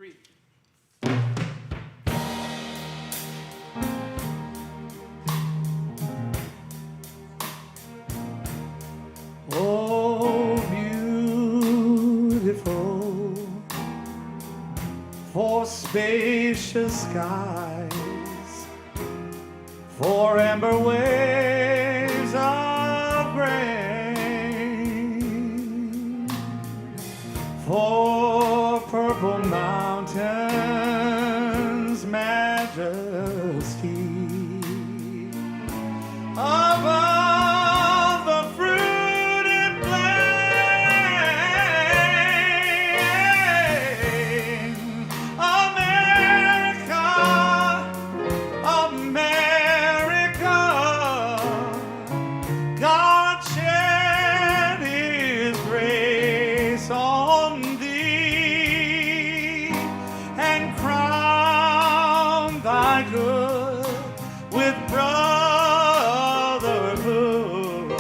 3. Oh, beautiful for spacious skies, for amber waves of grain, for purple mountains' majesty. Above the fruited plain, America, America, God shed His grace on thee and crowned thy good with brotherhood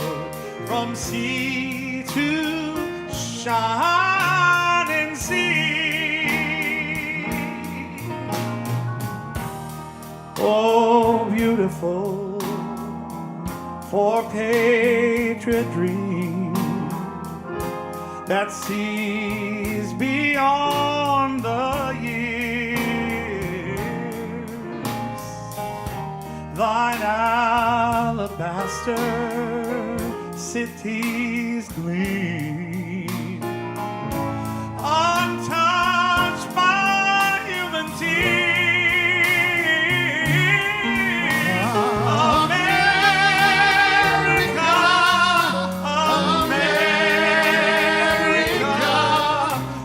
from sea to shining sea. Oh, beautiful for patriot dream that sees beyond the years. Thine alabaster cities gleam, untouched by human tears. America, America,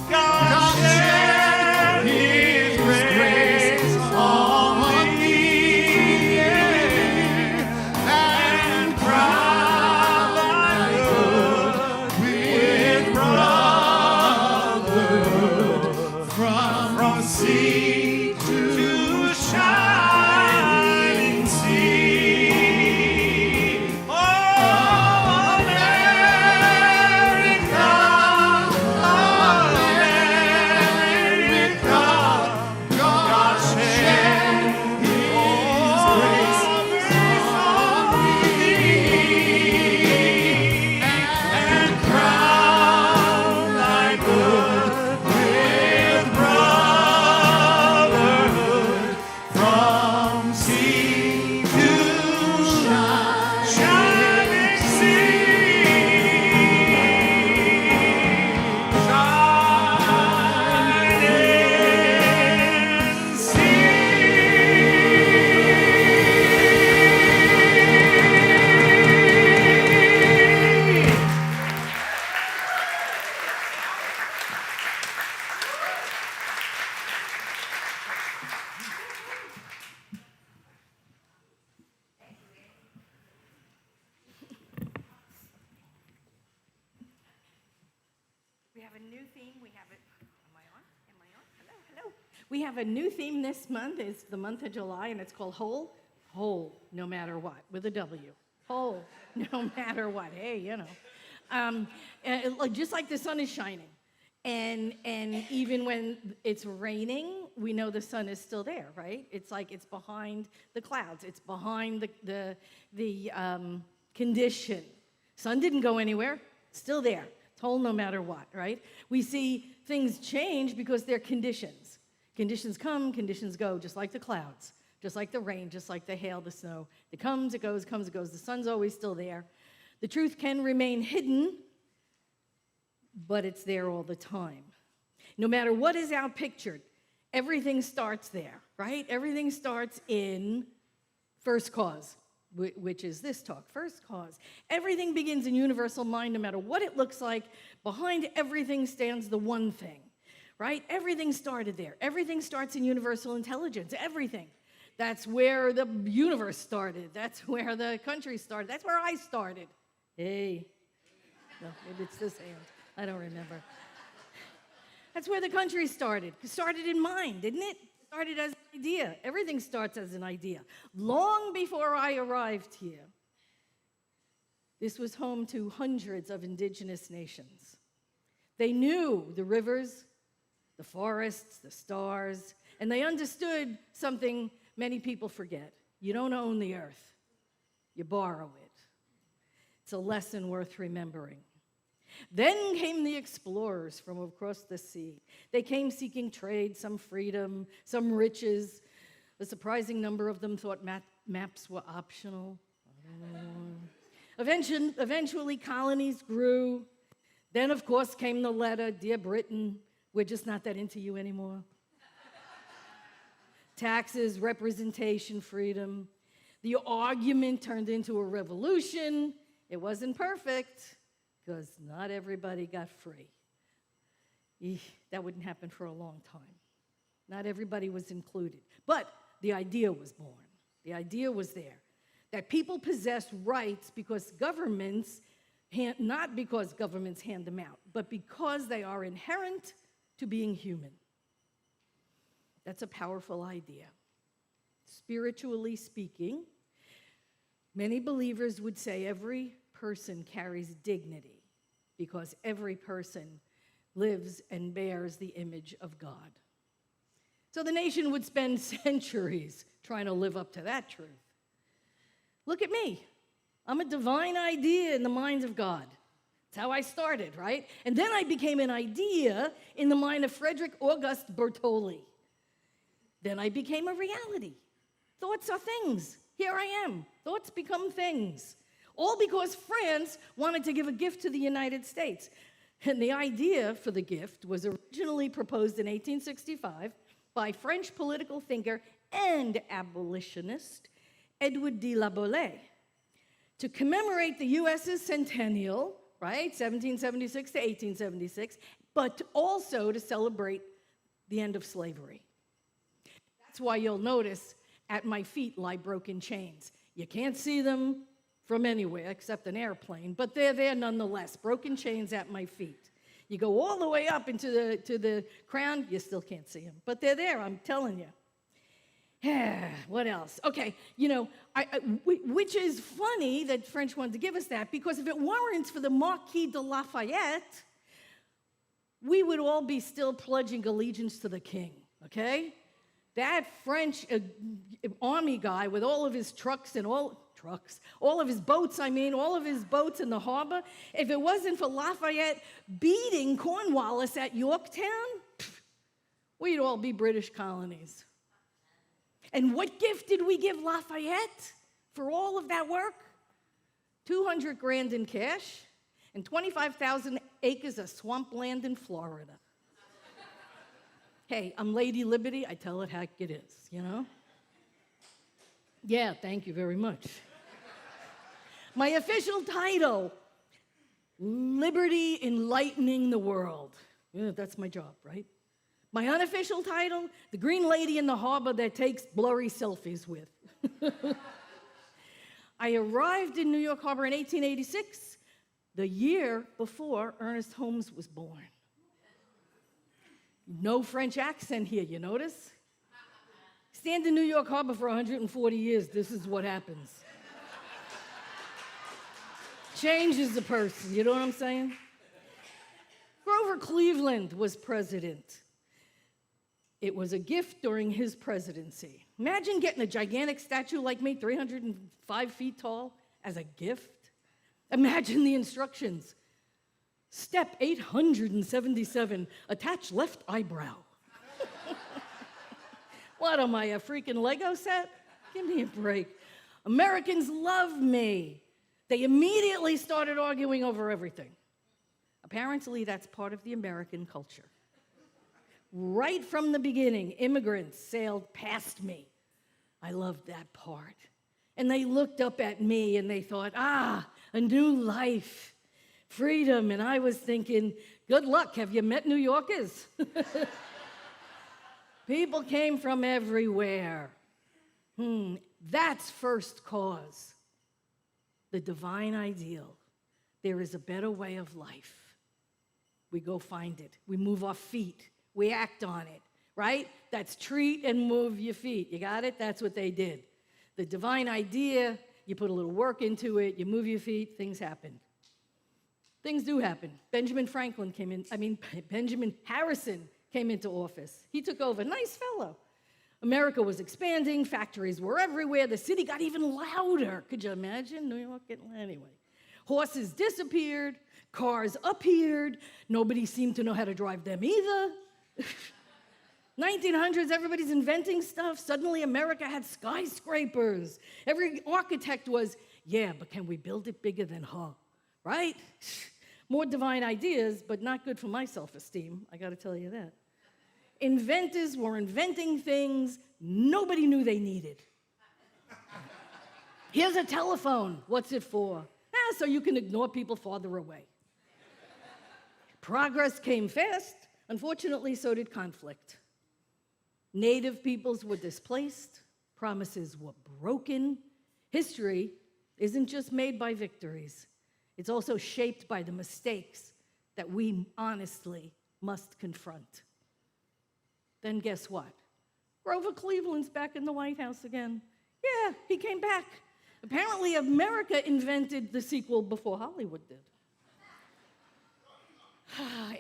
God shed His grace on thee and crowned thy good with brotherhood from sea to shining sea. Oh, America, America, God shed His grace on thee and crowned thy good with brotherhood from sea to shining sea. Shining sea. We have a new theme. We have it. Am I on? Am I on? Hello, hello. We have a new theme this month. It's the month of July, and it's called Whole, Whole, no matter what, with a W. Whole, no matter what. Hey, you know, just like the sun is shining, and even when it's raining, we know the sun is still there, right? It's like it's behind the clouds. It's behind the condition. Sun didn't go anywhere. Still there. It's whole no matter what, right? We see things change because they're conditions. Conditions come, conditions go, just like the clouds, just like the rain, just like the hail, the snow. It comes, it goes, comes, it goes. The sun's always still there. The truth can remain hidden, but it's there all the time. No matter what is outpictured, everything starts there, right? Everything starts in first cause, which is this talk, first cause. Everything begins in universal mind, no matter what it looks like. Behind everything stands the one thing, right? Everything started there. Everything starts in universal intelligence, everything. That's where the universe started. That's where the country started. That's where I started. Hey. No, maybe it's this hand. I don't remember. That's where the country started. It started in mind, didn't it? It started as an idea. Everything starts as an idea. Long before I arrived here, this was home to hundreds of indigenous nations. They knew the rivers, the forests, the stars, and they understood something many people forget. You don't own the earth, you borrow it. It's a lesson worth remembering. Then came the explorers from across the sea. They came seeking trade, some freedom, some riches. A surprising number of them thought maps were optional. Eventually, colonies grew. Then, of course, came the letter, "Dear Britain, we're just not that into you anymore." Taxes, representation, freedom. The argument turned into a revolution. It wasn't perfect, because not everybody got free. That wouldn't happen for a long time. Not everybody was included. But the idea was born. The idea was there. That people possess rights because governments, not because governments hand them out, but because they are inherent to being human. That's a powerful idea. Spiritually speaking, many believers would say every person carries dignity because every person lives and bears the image of God. So the nation would spend centuries trying to live up to that truth. Look at me. I'm a divine idea in the mind of God. That's how I started, right? And then I became an idea in the mind of Frederick August Bertolli. Then I became a reality. Thoughts are things. Here I am. Thoughts become things. All because France wanted to give a gift to the United States. And the idea for the gift was originally proposed in 1865 by French political thinker and abolitionist Edward de la Boulaye. To commemorate the U.S.'s centennial, right, 1776 to 1876, but also to celebrate the end of slavery. That's why you'll notice at my feet lie broken chains. You can't see them from anywhere except an airplane, but they're there nonetheless, broken chains at my feet. You go all the way up into the crown, you still can't see them, but they're there, I'm telling you. What else? Okay, which is funny that French wanted to give us that, because if it weren't for the Marquis de Lafayette, we would all be still pledging allegiance to the king, okay? That French army guy with all of his trucks and all of his boats, all of his boats in the harbor, if it wasn't for Lafayette beating Cornwallis at Yorktown, we'd all be British colonies. And what gift did we give Lafayette for all of that work? 200 grand in cash and 25,000 acres of swampland in Florida. Hey, I'm Lady Liberty. I tell it how it is, Yeah, thank you very much. My official title, Liberty Enlightening the World. Yeah, that's my job, right? My unofficial title, the green lady in the harbor that takes blurry selfies with. I arrived in New York Harbor in 1886, the year before Ernest Holmes was born. No French accent here, you notice? Stand in New York Harbor for 140 years, this is what happens. Changes a person, you know what I'm saying? Grover Cleveland was president. It was a gift during his presidency. Imagine getting a gigantic statue like me, 305 feet tall, as a gift. Imagine the instructions. Step 877, attach left eyebrow. What am I, a freaking Lego set? Give me a break. Americans love me. They immediately started arguing over everything. Apparently, that's part of the American culture. Right from the beginning, immigrants sailed past me. I loved that part. And they looked up at me and they thought, a new life, freedom. And I was thinking, good luck, have you met New Yorkers? People came from everywhere. That's first cause. The divine ideal. There is a better way of life. We go find it. We move our feet. We act on it, right? That's treat and move your feet. You got it? That's what they did. The divine idea, you put a little work into it, you move your feet, things happen. Things do happen. Benjamin Harrison came into office. He took over. Nice fellow. America was expanding. Factories were everywhere. The city got even louder. Could you imagine New York getting loud? Anyway? Horses disappeared. Cars appeared. Nobody seemed to know how to drive them either. 1900s, everybody's inventing stuff. Suddenly, America had skyscrapers. Every architect was, yeah, but can we build it bigger than her? Right? More divine ideas, but not good for my self-esteem. I got to tell you that. Inventors were inventing things nobody knew they needed. Here's a telephone. What's it for? So you can ignore people farther away. Progress came fast. Unfortunately, so did conflict. Native peoples were displaced. Promises were broken. History isn't just made by victories. It's also shaped by the mistakes that we honestly must confront. Then guess what? Grover Cleveland's back in the White House again. Yeah, he came back. Apparently, America invented the sequel before Hollywood did.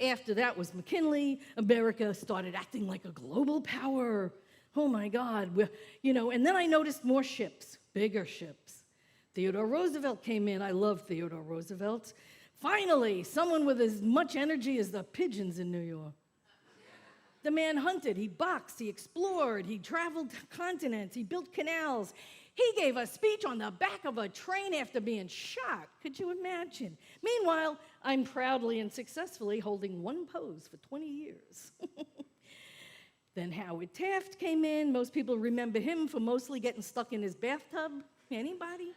After that was McKinley. America started acting like a global power. Oh my God. And then I noticed more ships, bigger ships. Theodore Roosevelt came in. I love Theodore Roosevelt. Finally, someone with as much energy as the pigeons in New York. The man hunted, he boxed, he explored, he traveled continents, he built canals. He gave a speech on the back of a train after being shot. Could you imagine? Meanwhile, I'm proudly and successfully holding one pose for 20 years. Then Howard Taft came in. Most people remember him for mostly getting stuck in his bathtub. Anybody?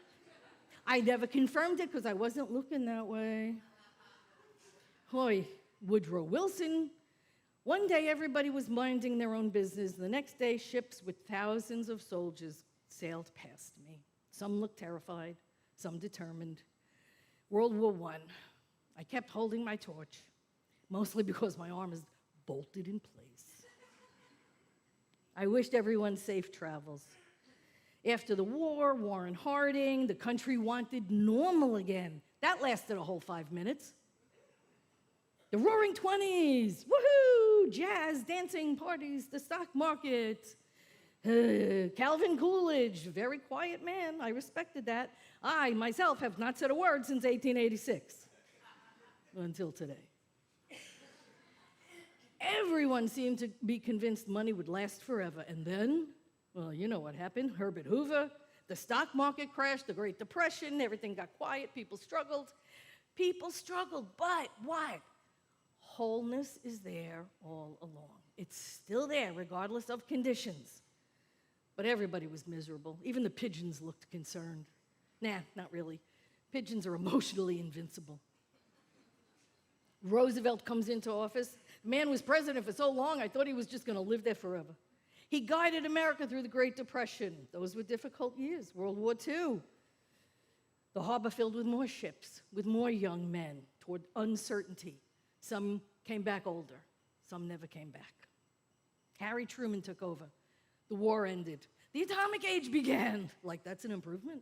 I never confirmed it because I wasn't looking that way. Hoy, Woodrow Wilson. One day, everybody was minding their own business. The next day, ships with thousands of soldiers sailed past me. Some looked terrified, some determined. World War I. I kept holding my torch, mostly because my arm is bolted in place. I wished everyone safe travels. After the war, Warren Harding, the country wanted normal again. That lasted a whole 5 minutes. The Roaring '20s, woohoo, jazz, dancing, parties, the stock market. Calvin Coolidge, very quiet man, I respected that. I, myself, have not said a word since 1886, until today. Everyone seemed to be convinced money would last forever, and then, well, you know what happened. Herbert Hoover, the stock market crashed, the Great Depression, everything got quiet, people struggled. People struggled, but what? Wholeness is there all along. It's still there, regardless of conditions. But everybody was miserable. Even the pigeons looked concerned. Nah, not really. Pigeons are emotionally invincible. Roosevelt comes into office. The man was president for so long, I thought he was just going to live there forever. He guided America through the Great Depression. Those were difficult years. World War II. The harbor filled with more ships, with more young men toward uncertainty. Some came back older. Some never came back. Harry Truman took over. The war ended. The atomic age began. Like, that's an improvement.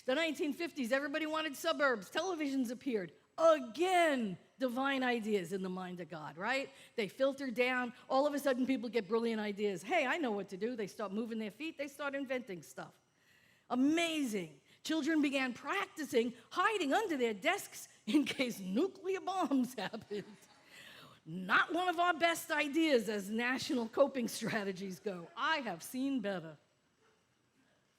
The 1950s, everybody wanted suburbs. Televisions appeared. Again, divine ideas in the mind of God, right? They filter down. All of a sudden, people get brilliant ideas. Hey, I know what to do. They start moving their feet. They start inventing stuff. Amazing. Children began practicing hiding under their desks in case nuclear bombs happened. Not one of our best ideas as national coping strategies go. I have seen better.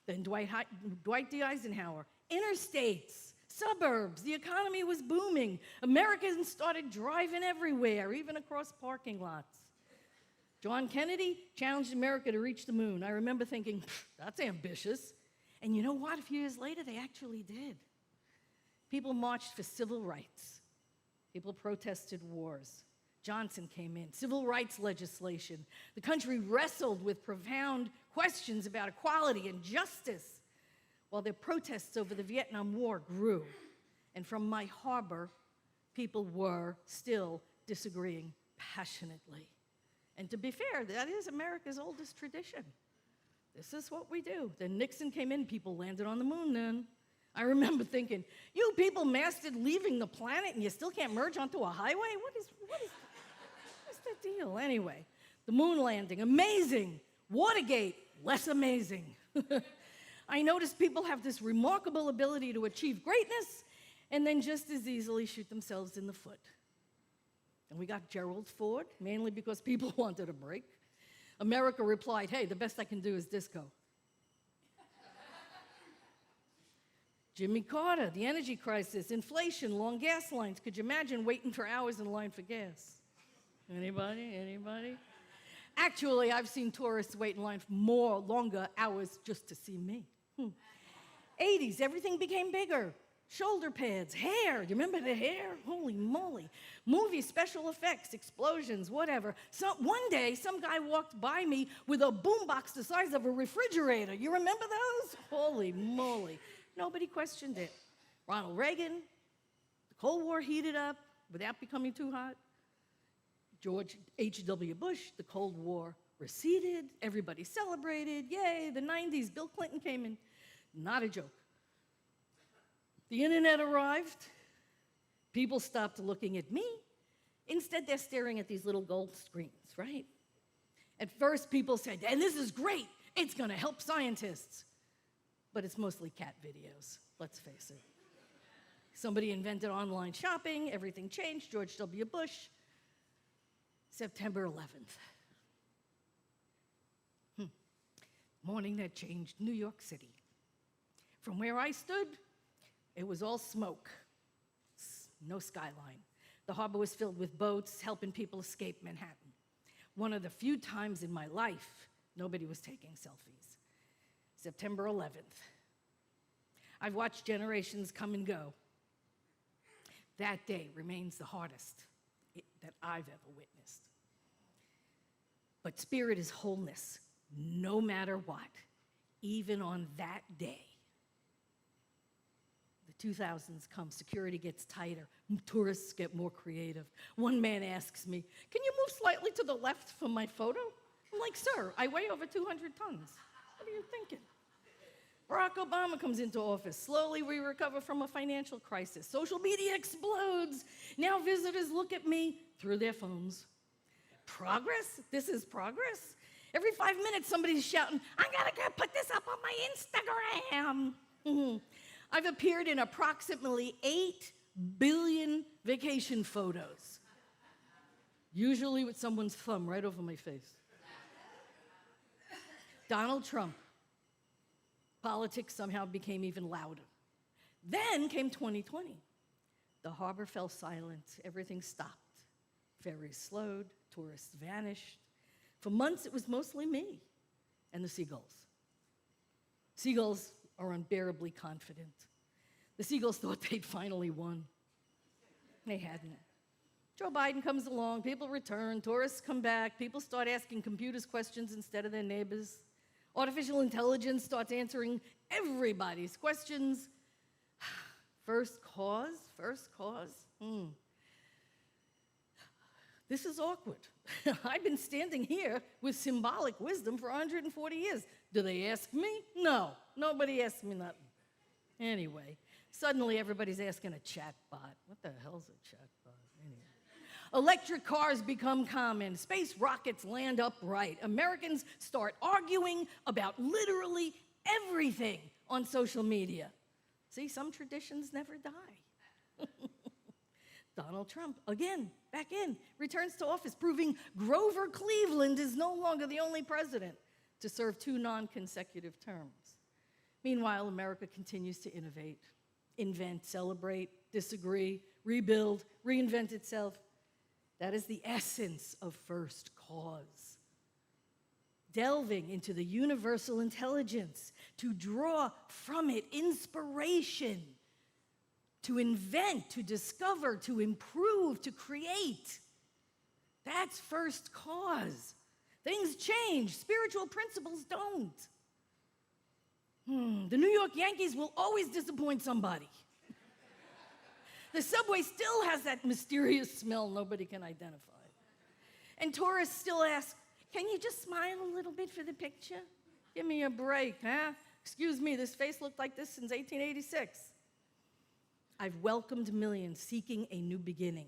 Then Dwight D. Eisenhower. Interstates, suburbs, the economy was booming. Americans started driving everywhere, even across parking lots. John Kennedy challenged America to reach the moon. I remember thinking, that's ambitious. And you know what? A few years later, they actually did. People marched for civil rights. People protested wars. Johnson came in, civil rights legislation. The country wrestled with profound questions about equality and justice, while their protests over the Vietnam War grew. And from my harbor, people were still disagreeing passionately. And to be fair, that is America's oldest tradition. This is what we do. Then Nixon came in, people landed on the moon then. I remember thinking, you people mastered leaving the planet and you still can't merge onto a highway? What is deal. Anyway, the moon landing, amazing. Watergate, less amazing. I noticed people have this remarkable ability to achieve greatness and then just as easily shoot themselves in the foot. And we got Gerald Ford, mainly because people wanted a break. America replied, hey, the best I can do is disco. Jimmy Carter, the energy crisis, inflation, long gas lines. Could you imagine waiting for hours in line for gas? Anybody? Anybody? Actually, I've seen tourists wait in line for longer hours just to see me. 80s, everything became bigger. Shoulder pads, hair. You remember the hair? Holy moly. Movies, special effects, explosions, whatever. One day, some guy walked by me with a boombox the size of a refrigerator. You remember those? Holy moly. Nobody questioned it. Ronald Reagan, the Cold War heated up without becoming too hot. George H.W. Bush, the Cold War receded. Everybody celebrated. Yay, the 90s, Bill Clinton came in. Not a joke. The internet arrived. People stopped looking at me. Instead, they're staring at these little gold screens, right? At first, people said, and this is great. It's going to help scientists. But it's mostly cat videos, let's face it. Somebody invented online shopping. Everything changed. George W. Bush. September 11th. Morning that changed New York City. From where I stood, it was all smoke, no skyline. The harbor was filled with boats helping people escape Manhattan. One of the few times in my life nobody was taking selfies. September 11th. I've watched generations come and go. That day remains the hardest that I've ever witnessed. But spirit is wholeness, no matter what, even on that day. The 2000s come, security gets tighter, tourists get more creative. One man asks me, can you move slightly to the left for my photo? I'm like, sir, I weigh over 200 tons. What are you thinking? Barack Obama comes into office. Slowly, we recover from a financial crisis. Social media explodes. Now visitors look at me through their phones. Progress? This is progress? Every 5 minutes, somebody's shouting, I gotta go put this up on my Instagram. I've appeared in approximately 8 billion vacation photos, usually with someone's thumb right over my face. Donald Trump. Politics somehow became even louder. Then came 2020. The harbor fell silent. Everything stopped. Ferries slowed. Tourists vanished. For months, it was mostly me and the seagulls. Seagulls are unbearably confident. The seagulls thought they'd finally won. They hadn't. Joe Biden comes along. People return. Tourists come back. People start asking computers questions instead of their neighbors. Artificial intelligence starts answering everybody's questions. First cause? This is awkward. I've been standing here with symbolic wisdom for 140 years. Do they ask me? No, nobody asks me nothing. Anyway, suddenly everybody's asking a chatbot. What the hell's a chatbot? Anyway. Electric cars become common. Space rockets land upright. Americans start arguing about literally everything on social media. See, some traditions never die. Donald Trump, again, back in, returns to office, proving Grover Cleveland is no longer the only president to serve 2 non-consecutive terms. Meanwhile, America continues to innovate, invent, celebrate, disagree, rebuild, reinvent itself. That is the essence of First Cause. Delving into the universal intelligence to draw from it inspiration, to invent, to discover, to improve, to create. That's First Cause. Things change. Spiritual principles don't. The New York Yankees will always disappoint somebody. The subway still has that mysterious smell nobody can identify. And tourists still ask, can you just smile a little bit for the picture? Give me a break, huh? Excuse me, this face looked like this since 1886. I've welcomed millions seeking a new beginning.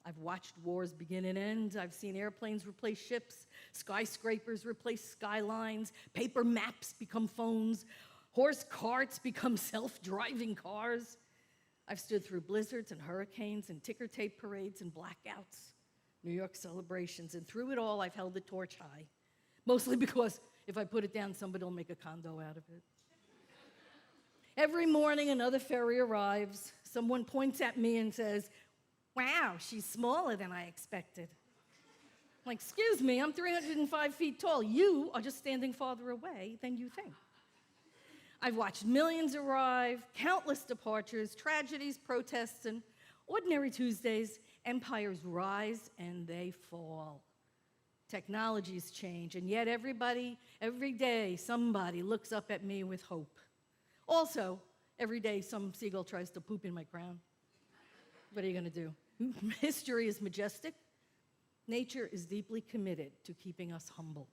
I've watched wars begin and end. I've seen airplanes replace ships, skyscrapers replace skylines, paper maps become phones, horse carts become self-driving cars. I've stood through blizzards and hurricanes and ticker tape parades and blackouts, New York celebrations, and through it all, I've held the torch high, mostly because if I put it down, somebody will make a condo out of it. Every morning, another ferry arrives. Someone points at me and says, "Wow, she's smaller than I expected." I'm like, excuse me, I'm 305 feet tall. You are just standing farther away than you think. I've watched millions arrive, countless departures, tragedies, protests, and ordinary Tuesdays. Empires rise and they fall. Technologies change, and yet every day, somebody looks up at me with hope. Also, every day, some seagull tries to poop in my crown. What are you going to do? History is majestic. Nature is deeply committed to keeping us humble.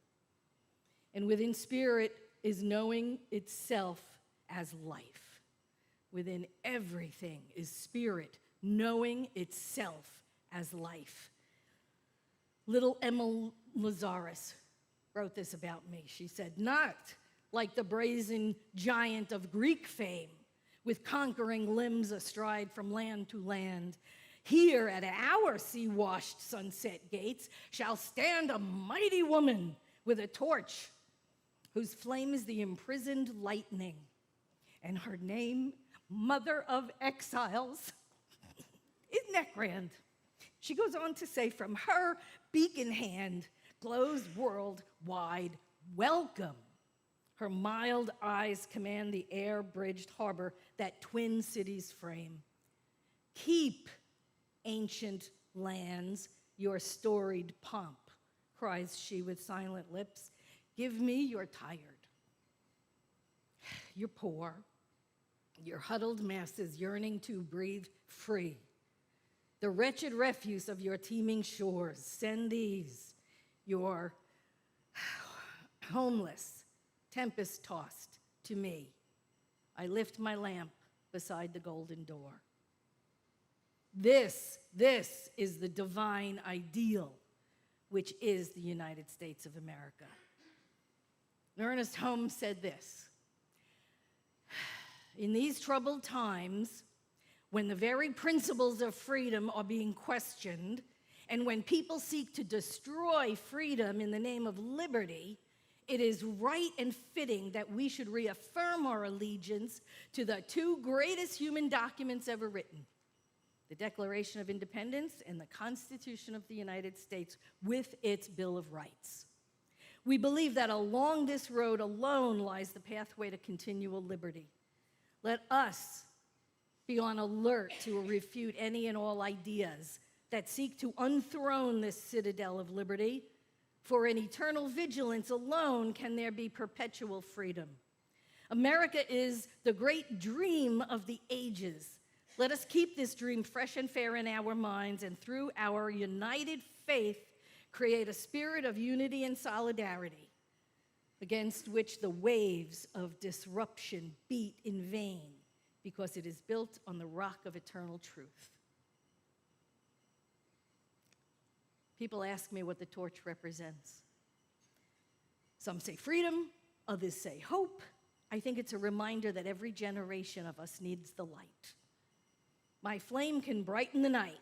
And within spirit is knowing itself as life. Within everything is spirit knowing itself as life. Little Emma Lazarus wrote this about me. She said, "Not like the brazen giant of Greek fame, with conquering limbs astride from land to land. Here at our sea-washed sunset gates shall stand a mighty woman with a torch, whose flame is the imprisoned lightning, and her name, Mother of Exiles." Isn't that grand? She goes on to say, from her beacon hand glows worldwide welcome. Her mild eyes command the air-bridged harbor that twin cities frame. Keep, ancient lands, your storied pomp, cries she with silent lips. Give me your tired, your poor, your huddled masses yearning to breathe free. The wretched refuse of your teeming shores, send these, your homeless, tempest-tossed, to me. I lift my lamp beside the golden door. This is the divine ideal, which is the United States of America. Ernest Holmes said this: "In these troubled times, when the very principles of freedom are being questioned, and when people seek to destroy freedom in the name of liberty, it is right and fitting that we should reaffirm our allegiance to the two greatest human documents ever written, the Declaration of Independence and the Constitution of the United States with its Bill of Rights. We believe that along this road alone lies the pathway to continual liberty. Let us be on alert to refute any and all ideas that seek to unthrone this citadel of liberty, for in eternal vigilance alone can there be perpetual freedom. America is the great dream of the ages. Let us keep this dream fresh and fair in our minds, and through our united faith, create a spirit of unity and solidarity against which the waves of disruption beat in vain, because it is built on the rock of eternal truth." People ask me what the torch represents. Some say freedom, others say hope. I think it's a reminder that every generation of us needs the light. My flame can brighten the night,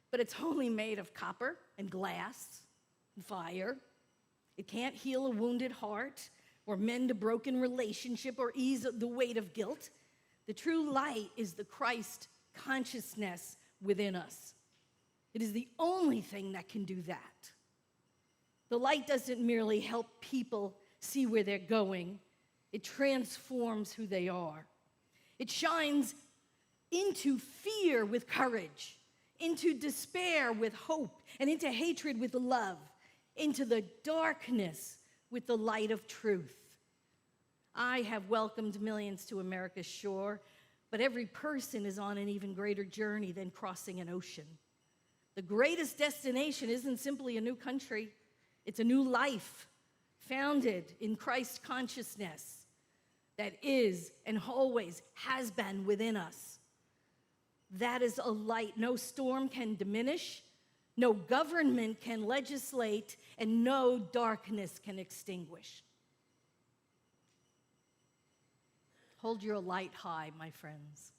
but it's only made of copper and glass and fire. It can't heal a wounded heart or mend a broken relationship or ease the weight of guilt. The true light is the Christ consciousness within us. It is the only thing that can do that. The light doesn't merely help people see where they're going. It transforms who they are. It shines into fear with courage, into despair with hope, and into hatred with love, into the darkness with the light of truth. I have welcomed millions to America's shore, but every person is on an even greater journey than crossing an ocean. The greatest destination isn't simply a new country, it's a new life founded in Christ consciousness that is and always has been within us. That is a light no storm can diminish, no government can legislate, and no darkness can extinguish. Hold your light high, my friends.